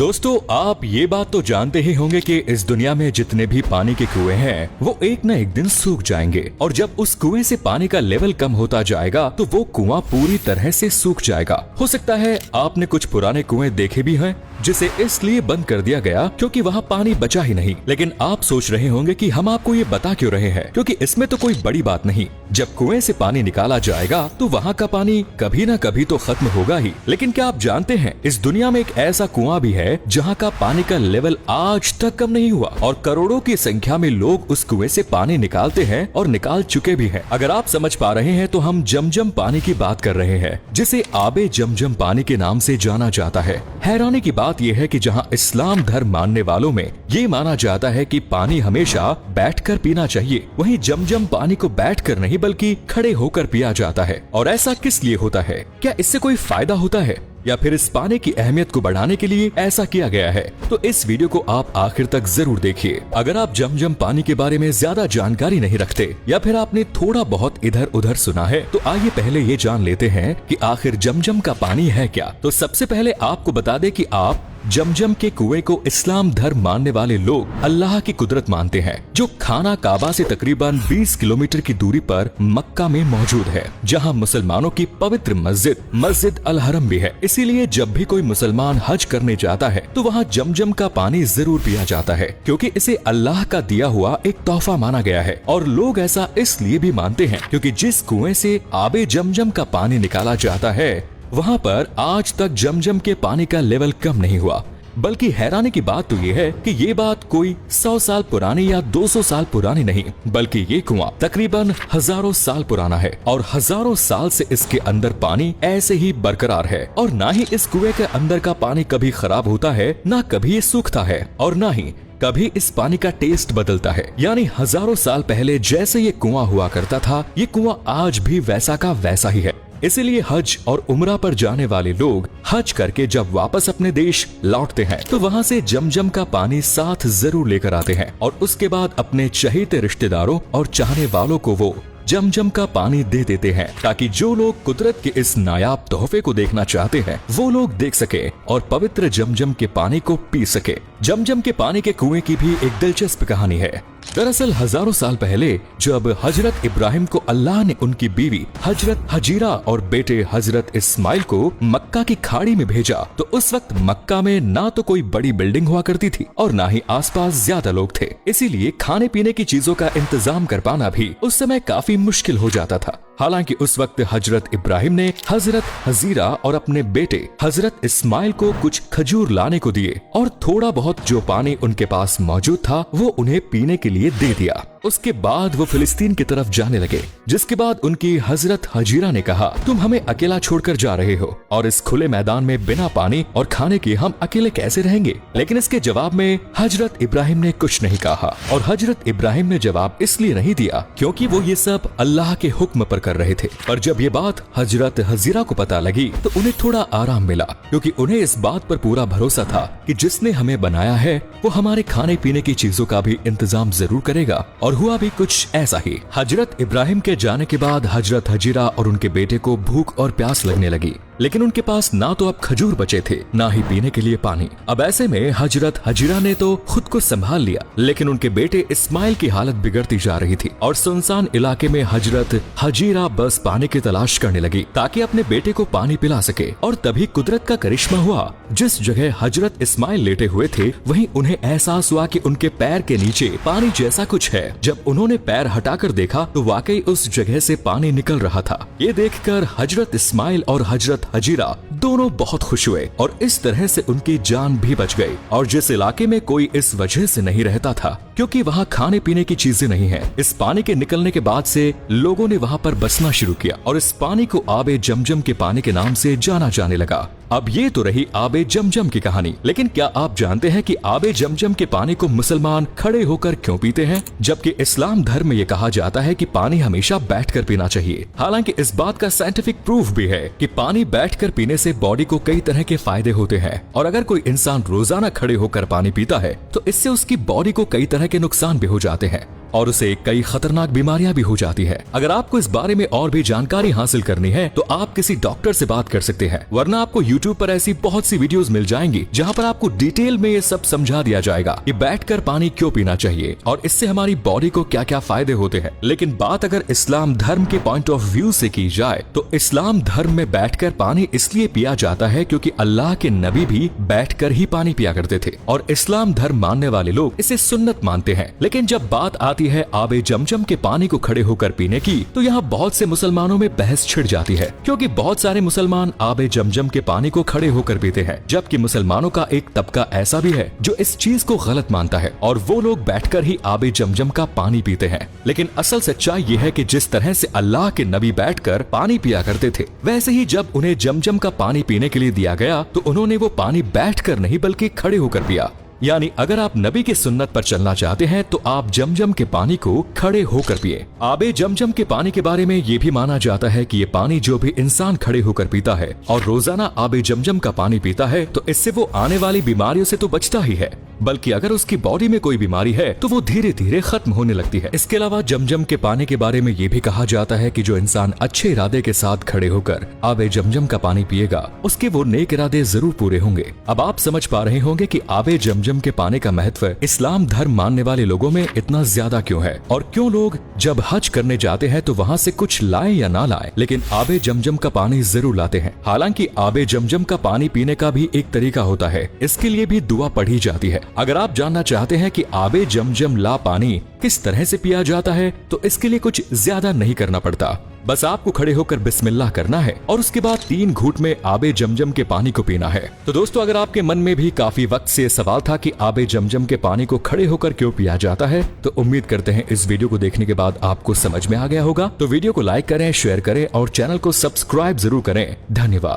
दोस्तों, आप ये बात तो जानते ही होंगे कि इस दुनिया में जितने भी पानी के कुएं हैं वो एक न एक दिन सूख जाएंगे और जब उस कुएं से पानी का लेवल कम होता जाएगा तो वो कुआं पूरी तरह से सूख जाएगा। हो सकता है आपने कुछ पुराने कुएं देखे भी हैं जिसे इसलिए बंद कर दिया गया क्योंकि वहाँ पानी बचा ही नहीं। लेकिन आप सोच रहे होंगे कि हम आपको ये बता क्यों रहे हैं, क्योंकि इसमें तो कोई बड़ी बात नहीं। जब कुएं से पानी निकाला जाएगा तो वहाँ का पानी कभी न कभी तो खत्म होगा ही। लेकिन क्या आप जानते हैं इस दुनिया में एक ऐसा कुआं भी है जहाँ का पानी का लेवल आज तक कम नहीं हुआ और करोड़ों की संख्या में लोग उस कुएं से पानी निकालते हैं और निकाल चुके भी हैं। अगर आप समझ पा रहे हैं तो हम जमजम पानी की बात कर रहे हैं जिसे आबे जमजम पानी के नाम से जाना जाता है। हैरानी की बात यह है कि जहाँ इस्लाम धर्म मानने वालों में ये माना जाता है कि पानी हमेशा बैठकर पीना चाहिए, वहीं जमजम पानी को बैठकर नहीं बल्कि खड़े होकर पिया जाता है। और ऐसा किस लिए होता है? क्या इससे कोई फायदा होता है या फिर इस पानी की अहमियत को बढ़ाने के लिए ऐसा किया गया है? तो इस वीडियो को आप आखिर तक जरूर देखिए। अगर आप जमजम पानी के बारे में ज्यादा जानकारी नहीं रखते या फिर आपने थोड़ा बहुत इधर उधर सुना है तो आइए पहले ये जान लेते हैं कि आखिर जमजम का पानी है क्या। तो सबसे पहले आपको बता दें कि आप जमजम के कुएं को इस्लाम धर्म मानने वाले लोग अल्लाह की कुदरत मानते हैं, जो खाना काबा से तकरीबन 20 किलोमीटर की दूरी पर मक्का में मौजूद है, जहां मुसलमानों की पवित्र मस्जिद अल हरम भी है। इसीलिए जब भी कोई मुसलमान हज करने जाता है तो वहां जमजम का पानी जरूर पिया जाता है, क्योंकि इसे अल्लाह का दिया हुआ एक तोहफा माना गया है। और लोग ऐसा इसलिए भी मानते हैं क्योंकि जिस कुएं से आबे जमजम का पानी निकाला जाता है वहाँ पर आज तक जमजम के पानी का लेवल कम नहीं हुआ। बल्कि हैरानी की बात तो ये है कि ये बात कोई 100 साल पुरानी या 200 साल पुरानी नहीं, बल्कि ये कुआं तकरीबन हजारों साल पुराना है और हजारों साल से इसके अंदर पानी ऐसे ही बरकरार है। और ना ही इस कुएं के अंदर का पानी कभी खराब होता है, ना कभी ये सूखता है और ना ही कभी इस पानी का टेस्ट बदलता है। यानी हजारों साल पहले जैसे ये कुआं हुआ करता था, ये कुआं आज भी वैसा का वैसा ही है। इसीलिए हज और उम्रा पर जाने वाले लोग हज करके जब वापस अपने देश लौटते हैं तो वहाँ से जमजम का पानी साथ जरूर लेकर आते हैं और उसके बाद अपने चहेते रिश्तेदारों और चाहने वालों को वो जमजम का पानी दे देते हैं, ताकि जो लोग कुदरत के इस नायाब तोहफे को देखना चाहते हैं वो लोग देख सके और पवित्र जमजम के पानी को पी सके। जमजम के पानी के कुएं की भी एक दिलचस्प कहानी है। दरअसल हजारों साल पहले जब हजरत इब्राहिम को अल्लाह ने उनकी बीवी हजरत हजीरा और बेटे हजरत इस्माइल को मक्का की खाड़ी में भेजा तो उस वक्त मक्का में ना तो कोई बड़ी बिल्डिंग हुआ करती थी और ना ही आसपास ज्यादा लोग थे। इसीलिए खाने पीने की चीजों का इंतजाम कर पाना भी उस समय काफी मुश्किल हो जाता था। हालांकि उस वक्त हजरत इब्राहिम ने हजरत हजीरा और अपने बेटे हजरत इस्माइल को कुछ खजूर लाने को दिए और थोड़ा बहुत जो पानी उनके पास मौजूद था वो उन्हें पीने के लिए दे दिया। उसके बाद वो फिलिस्तीन की तरफ जाने लगे, जिसके बाद उनकी हजरत हजीरा ने कहा, तुम हमें अकेला छोड़कर जा रहे हो और इस खुले मैदान में बिना पानी और खाने के हम अकेले कैसे रहेंगे? लेकिन इसके जवाब में हजरत इब्राहिम ने कुछ नहीं कहा और हजरत इब्राहिम ने जवाब इसलिए नहीं दिया क्योंकि वो ये सब अल्लाह के हुक्म पर कर रहे थे। पर जब ये बात हजरत हजीरा को पता लगी तो उन्हें थोड़ा आराम मिला, क्योंकि उन्हें इस बात पर पूरा भरोसा था कि जिसने हमें बनाया है वो हमारे खाने पीने की चीजों का भी इंतजाम जरूर करेगा। और हुआ भी कुछ ऐसा ही। हजरत इब्राहिम के जाने के बाद हजरत हजीरा और उनके बेटे को भूख और प्यास लगने लगी, लेकिन उनके पास ना तो अब खजूर बचे थे ना ही पीने के लिए पानी। अब ऐसे में हजरत हजीरा ने तो खुद को संभाल लिया, लेकिन उनके बेटे इस्माइल की हालत बिगड़ती जा रही थी और सुनसान इलाके में हजरत हजीरा बस पानी की तलाश करने लगी ताकि अपने बेटे को पानी पिला सके। और तभी कुदरत का करिश्मा हुआ, जिस जगह हजरत इस्माइल लेटे हुए थे वहीं उन्हें एहसास हुआ कि उनके पैर के नीचे पानी जैसा कुछ है। जब उन्होंने पैर हटाकर देखा तो वाकई उस जगह से पानी निकल रहा था। ये देखकर हजरत इस्माइल और हजरत हजीरा दोनों बहुत खुश हुए और इस तरह से उनकी जान भी बच गई। और जिस इलाके में कोई इस वजह से नहीं रहता था क्योंकि वहाँ खाने पीने की चीजें नहीं है, इस पानी के निकलने के बाद से लोगों ने वहाँ पर बसना शुरू किया और इस पानी को आबे जमजम के पानी के नाम से जाना जाने लगा। अब ये तो रही आबे जमजम की कहानी, लेकिन क्या आप जानते हैं कि आबे जमजम के पानी को मुसलमान खड़े होकर क्यों पीते हैं, जबकि इस्लाम धर्म में ये कहा जाता है कि पानी हमेशा बैठकर पीना चाहिए। हालांकि इस बात का साइंटिफिक प्रूफ भी है कि पानी बैठकर पीने से बॉडी को कई तरह के फायदे होते हैं और अगर कोई इंसान रोजाना खड़े होकर पानी पीता है तो इससे उसकी बॉडी को कई तरह के नुकसान भी हो जाते हैं। और उसे कई खतरनाक बीमारियां भी हो जाती है। अगर आपको इस बारे में और भी जानकारी हासिल करनी है तो आप किसी डॉक्टर से बात कर सकते हैं, वरना आपको यूट्यूब पर ऐसी बहुत सी वीडियोस मिल जाएंगी जहां पर आपको डिटेल में ये सब समझा दिया जाएगा कि बैठकर पानी क्यों पीना चाहिए और इससे हमारी बॉडी को क्या क्या फायदे होते हैं। लेकिन बात अगर इस्लाम धर्म के पॉइंट ऑफ व्यू से की जाए तो इस्लाम धर्म में बैठकर पानी इसलिए पिया जाता है क्योंकि अल्लाह के नबी भी बैठकर ही पानी पिया करते थे और इस्लाम धर्म मानने वाले लोग इसे सुन्नत मानते हैं। लेकिन जब बात आती है आबे जमजम के पानी को खड़े होकर पीने की तो यहाँ बहुत से मुसलमानों में बहस छिड़ जाती है, क्योंकि बहुत सारे मुसलमान आबे जमजम के पानी को खड़े होकर पीते हैं, जबकि मुसलमानों का एक तबका ऐसा भी है जो इस चीज को गलत मानता है और वो लोग बैठकर ही आबे जमजम का पानी पीते हैं। लेकिन असल सच्चाई ये है कि जिस तरह से अल्लाह के नबी बैठकर पानी पिया करते थे, वैसे ही जब उन्हें जमजम का पानी पीने के लिए दिया गया तो उन्होंने वो पानी बैठकर नहीं बल्कि खड़े होकर पिया। यानी अगर आप नबी की सुन्नत पर चलना चाहते हैं तो आप जमजम के पानी को खड़े होकर पिए। आबे जमजम के पानी के बारे में ये भी माना जाता है कि ये पानी जो भी इंसान खड़े होकर पीता है और रोजाना आबे जमजम का पानी पीता है तो इससे वो आने वाली बीमारियों से तो बचता ही है, बल्कि अगर उसकी बॉडी में कोई बीमारी है तो वो धीरे धीरे खत्म होने लगती है। इसके अलावा जमजम के पानी के बारे में ये भी कहा जाता है कि जो इंसान अच्छे इरादे के साथ खड़े होकर आबे जमजम का पानी पिएगा उसके वो नेक इरादे जरूर पूरे होंगे। अब आप समझ पा रहे होंगे कि आबे जमजम के पानी का महत्व इस्लाम धर्म मानने वाले लोगों में इतना ज्यादा क्यों है और क्यों लोग जब हज करने जाते हैं तो वहाँ से कुछ लाए या ना लाए लेकिन आबे जमजम का पानी जरूर लाते हैं। हालांकि आबे जमजम का पानी पीने का भी एक तरीका होता है, इसके लिए भी दुआ पढ़ी जाती है। अगर आप जानना चाहते हैं कि आबे जमजम ला पानी किस तरह से पिया जाता है तो इसके लिए कुछ ज्यादा नहीं करना पड़ता, बस आपको खड़े होकर बिस्मिल्लाह करना है और उसके बाद 3 घूंट में आबे जमजम के पानी को पीना है। तो दोस्तों, अगर आपके मन में भी काफी वक्त से सवाल था कि आबे जमजम के पानी को खड़े होकर क्यों पिया जाता है, तो उम्मीद करते हैं इस वीडियो को देखने के बाद आपको समझ में आ गया होगा। तो वीडियो को लाइक करें, शेयर करें और चैनल को सब्सक्राइब जरूर करें। धन्यवाद।